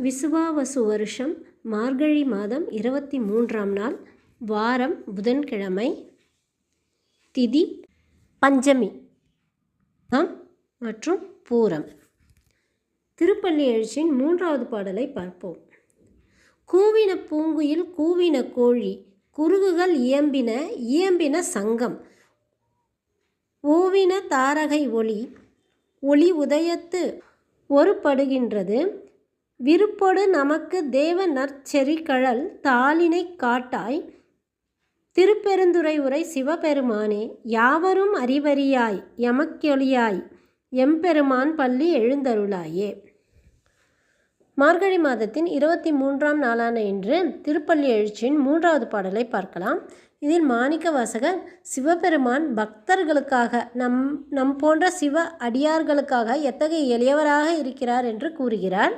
விசுவாவசு வருஷம் மார்கழி மாதம் 23ஆம் நாள், வாரம் புதன்கிழமை, திதி பஞ்சமி மற்றும் பூரம். திருப்பள்ளி எழுச்சியின் 3வது பாடலை பார்ப்போம். கூவின பூங்குயில் கூவின கோழி, குருகுகள் இயம்பின இயம்பின சங்கம், ஓவின தாரகை ஒளி ஒளி உதயத்து ஒருபடுகின்றது, விருப்பொடு நமக்கு தேவ நற்செறிகழல் தாளினை காட்டாய், திருப்பெருந்துறை உரை சிவபெருமானே யாவரும் அறிவறியாய் எமக்கொளியாய் எம்பெருமான் பள்ளி எழுந்தருளாயே. மார்கழி மாதத்தின் 23ஆம் நாளான இன்று திருப்பள்ளி எழுச்சியின் 3வது பாடலை பார்க்கலாம். இதில் மாணிக்க வாசகர் சிவபெருமான் பக்தர்களுக்காக நம் போன்ற சிவ அடியார்களுக்காக எத்தகைய எளியவராக இருக்கிறார் என்று கூறுகிறார்.